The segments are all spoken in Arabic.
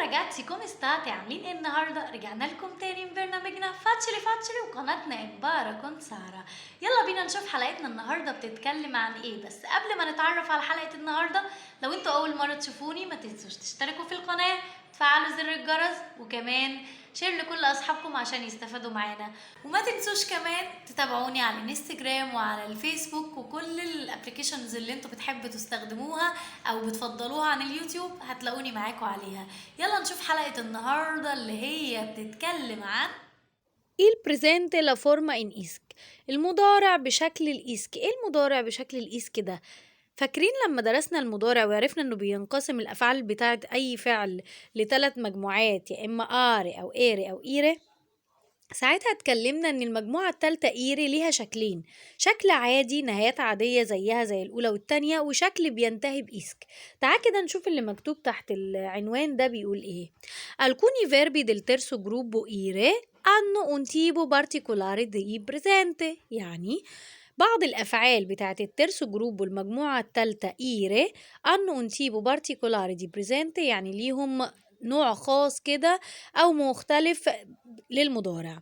ragazzi, come state؟ عاملين ايه النهارده؟ رجعنا لكم تاني من برنامجنا فاتشلي وقناتنا امبارح كنت سارة. يلا بينا نشوف حلقتنا النهارده بتتكلم عن ايه. بس قبل ما نتعرف على حلقة النهارده، لو انتوا اول مرة تشوفوني ما تنسوش تشتركوا في القناة، تفعلوا زر الجرس، وكمان شير لكل اصحابكم عشان يستفادوا معانا. وما تنسوش كمان تتابعوني على الانستجرام وعلى الفيسبوك وكل الابليكيشنز اللي انتوا بتحبوا تستخدموها او بتفضلوها عن اليوتيوب، هتلاقوني معاكم عليها. يلا نشوف حلقة النهاردة اللي هي بتتكلم عن Il presente la forma in isk. المضارع بشكل الإيسك. ايه المضارع بشكل الإيسك ده؟ فاكرين لما درسنا المضارع وعرفنا انه بينقسم الافعال بتاعت اي فعل لثلاث مجموعات، يا اما اري او ايري او ايري. ساعتها اتكلمنا ان المجموعة التالتة ايري ليها شكلين: شكل عادي نهايات عادية زيها زي الاولى والتانية، وشكل بينتهي بإيسك. تعال كده نشوف اللي مكتوب تحت العنوان ده بيقول ايه. Alcuni verbi del terzo gruppo ire hanno un tipo particolare di presente. يعني بعض الأفعال بتاعت الترسو جروب والمجموعة التالتة إيري hanno un tipo particolare di presente، يعني ليهم نوع خاص كده أو مختلف للمضارع.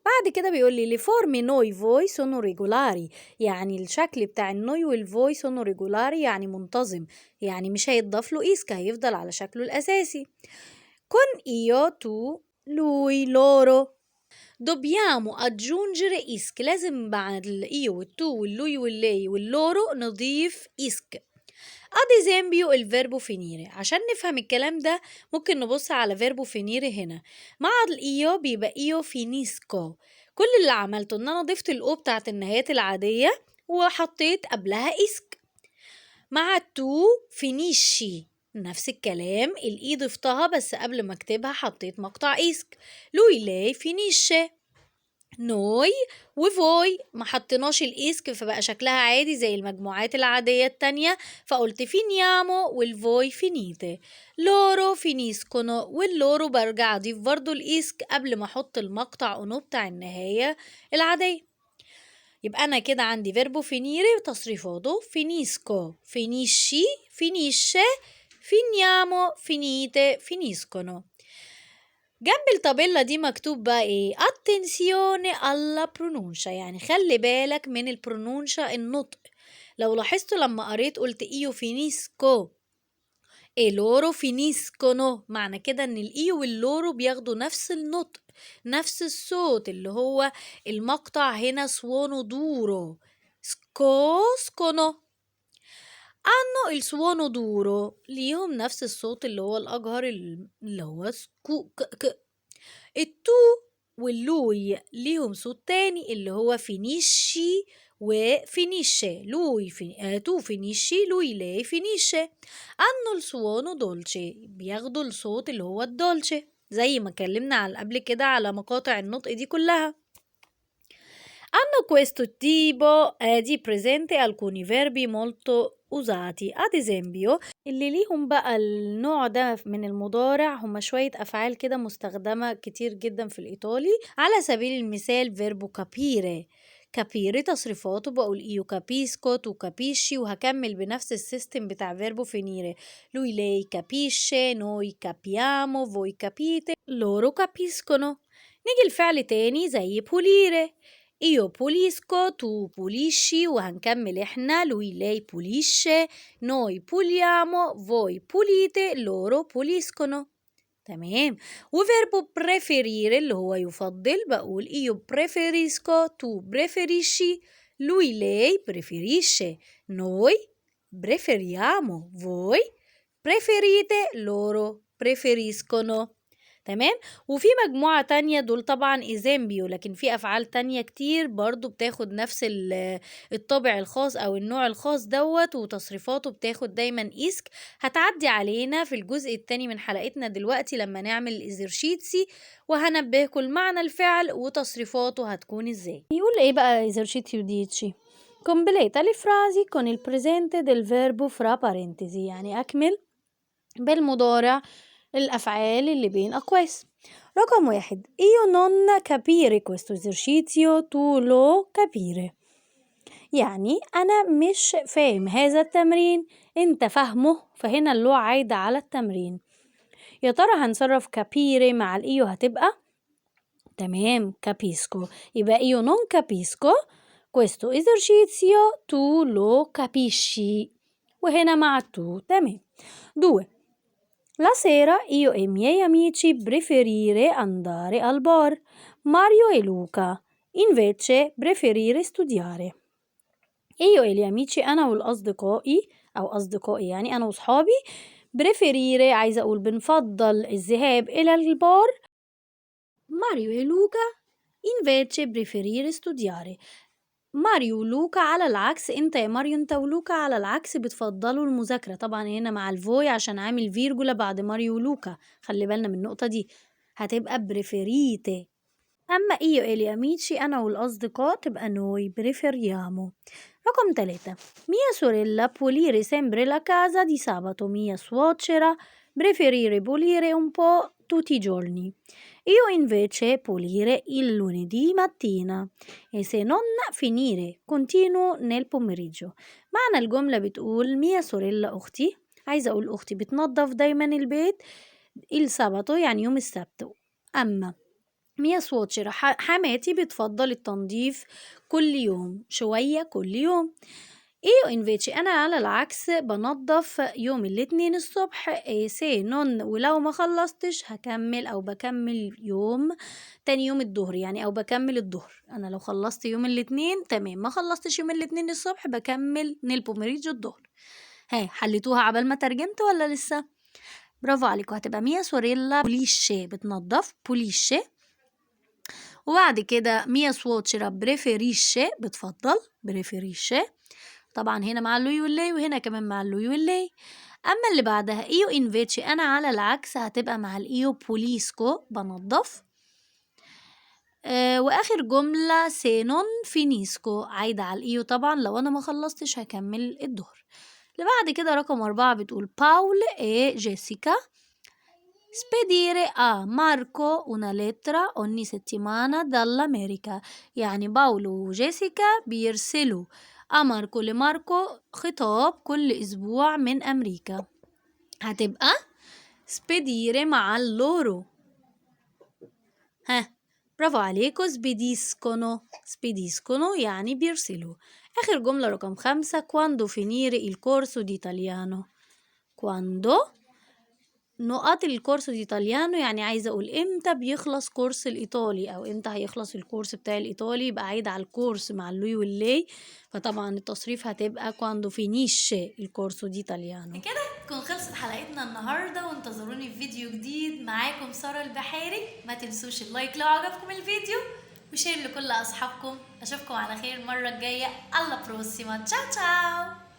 بعد كده بيقول لي لفورمي نوي فوي سونو ريجولاري، يعني الشكل بتاع النوي والفوي سونو ريجولاري يعني منتظم، يعني مش هيتضاف له إيسكا، هيفضل على شكله الأساسي. كون إيو تو لوي لورو dobbiamo aggiungere إسك، لازم بعد الإيو والتو واللوي واللي واللورو نضيف إسك. ad esempio الفيربو فينيري. عشان نفهم الكلام ده ممكن نبص على فيربو فينيري هنا. مع الإيو بيبقى إيو فينيسكو. كل اللي عملته إن أنا ضفت الأو بتاعت النهايات العادية وحطيت قبلها إسك. مع التو فينيشي نفس الكلام، الإي ضفتها بس قبل ما أكتبها حطيت مقطع إسك. لوي لاي فينيشي. نوي وفوي ما حطيناش الاسك فبقى شكلها عادي زي المجموعات العادية التانية، فقلت فينيامو والفوي فينيته. لورو فينيسكونو، واللورو برجع اضيف برضو الاسك قبل ما احط المقطع اونو بتاع النهاية العادية. يبقى انا كده عندي فيربو فينيري وتصريفاته: فينيسكو فينيشي فينيشه فينيامو فينيته فينيسكونو. جنب الطابلة دي مكتوب بقى ايه؟ attenzione alla pronuncia، يعني خلي بالك من البرونونشا النطق. لو لاحظتوا لما قريت قلت ايو فينيسكو ايه لورو فينيسكونو، معنى كده ان الايو واللورو بياخدوا نفس النطق، نفس الصوت، اللي هو المقطع هنا سوونو دورو سكونو. عنه السوانو دورو ليهم نفس الصوت اللي هو الأجهر اللي هو سكو ك. التو واللوي ليهم صوت تاني اللي هو فينيشي وفينيشي. تو فينيشي لوي لاي فينيشي. عنه السوانو دولشي بياخدوا الصوت اللي هو الدولشي، زي ما اتكلمنا على قبل كده على مقاطع النطق دي كلها. Hanno questo tipo di presente alcuni verbi molto usati. ad esempio اللي ليهم بقى النوع ده من المضارع هم شوية أفعال كده مستخدمة كتير جدا في الإيطالي. على سبيل المثال فيربو capire. capire تصريفاته بقول إيو capisco tu capisci، وهكمل بنفس السيستم بتاع فيربو finire. lui lei capisce noi capiamo voi capite loro capiscono. نيجي الفعل تاني زي pulire. io pulisco tu pulisci، وهنكمل احنا lui lei pulisce noi puliamo voi pulite loro puliscono. تمام. وفيربو preferire اللي هو يفضل بقول io preferisco tu preferisci lui lei preferisce noi preferiamo voi preferite loro preferiscono. تمام. وفي مجموعة تانية دول طبعا إيزامبيو، لكن في أفعال تانية كتير برضو بتاخد نفس الطابع الخاص أو النوع الخاص دوت، وتصريفاته بتاخد دايما إيسك. هتعدي علينا في الجزء التاني من حلقتنا دلوقتي لما نعمل الإزرشيتسي، وهنبهكم المعنى الفعل وتصريفاته هتكون إزاي. يقول إيه بقى إزرشيتيو ديتشي؟ completa le frasi con il presente del verbo fra parentesi، يعني أكمل بالمضارع الأفعال اللي بين أقواس. رقم 1: io non capire questo esercizio tu lo capire، يعني أنا مش فاهم هذا التمرين، أنت فاهمه، فهنا اللغة عايدة على التمرين. يا ترى هنصرف كابيري مع الإيو هتبقى تمام capisco. يبقى io non capisco questo esercizio tu lo capisci وهنا مع tu تمام. 2. La sera io e i miei amici preferire andare al bar. Mario e Luca invece preferire studiare. io e gli amici أنا والأصدقائي أو أصدقائي يعني أنا وصحابي preferire عايزة أقول بنفضل الذهاب إلى البار. ماريو e Luca invece preferire studiare. ماريو ولوكا على العكس، انت يا ماريو انت ولوكا على العكس بتفضلوا المذاكرة. طبعا هنا مع الفوي عشان عامل فيرجولا بعد ماريو ولوكا، خلي بالنا من النقطة دي، هتبقى بريفيريتي. أما إيو إلي أميتشي أنا والأصدقاء تبقى نوي بريفيريامو. رقم 3. Mia sorella pulire sempre la casa di sabato, mia suocera preferire pulire un po' tutti i giorni. Io invece pulire il lunedì mattina e se non finire continuo nel pomeriggio. معنى الجملة بتقول ميا سوريلا أختي، عايزة أقول أختي بتنظف دايما البيت السبتو يعني يوم السبت. أما ميا سواتشر حماتي بتفضل التنظيف كل يوم شوية كل يوم. إيو إنفيتشي أنا على العكس بنظف يوم الاثنين الصبح سي نون ولو ما خلصتش هكمل أو بكمل يوم تاني يوم الظهر يعني أو بكمل الظهر. أنا لو خلصت يوم الاثنين تمام، ما خلصتش يوم الاثنين الصبح بكمل نيل بومريجو الظهر. ها حليتوها عبال ما ترجمت ولا لسه؟ برافو عليكم. هتبقى ميا سوريلا بوليشي بتنظف بوليشي، وبعد كده ميا سواتشرا بريفيريشي بتفضل بريفيريشي، طبعا هنا مع اللوي واللي وهنا كمان مع اللوي واللي. أما اللي بعدها إيو إنفيتشي أنا على العكس هتبقى مع الإيو بوليسكو بنظف. وآخر جملة سينون فينيسكو عايدة على الإيو طبعا لو أنا ما خلصتش هكمل الظهر. اللي بعد كده رقم 4 بتقول باول e Jessica spedire a Marco una lettera ogni settimana dall'America. يعني باولو وجيسيكا بيرسلوا ماركو لماركو خطاب كل أسبوع من أمريكا. هتبقى spedire مع اللورو. ها برافو عليكم. spediscono يعني بيرسلوا. آخر جملة رقم 5 quando finire il corso di italiano. quando نقط الكورس دي إيطاليانو يعني عايزة أقول إمتى بيخلص كورس الإيطالي أو إمتى هيخلص الكورس بتاع الإيطالي، يبقى عايدة على الكورس مع اللوي واللي، فطبعا التصريف هتبقى quando finisce il corso di italiano. كده تكون خلصت حلقتنا النهاردة، وانتظروني في فيديو جديد. معاكم سارة البحيري. ما تنسوش اللايك لو عجبكم الفيديو وشير لكل أصحابكم. أشوفكم على خير المرة الجاية. alla prossima. ciao ciao.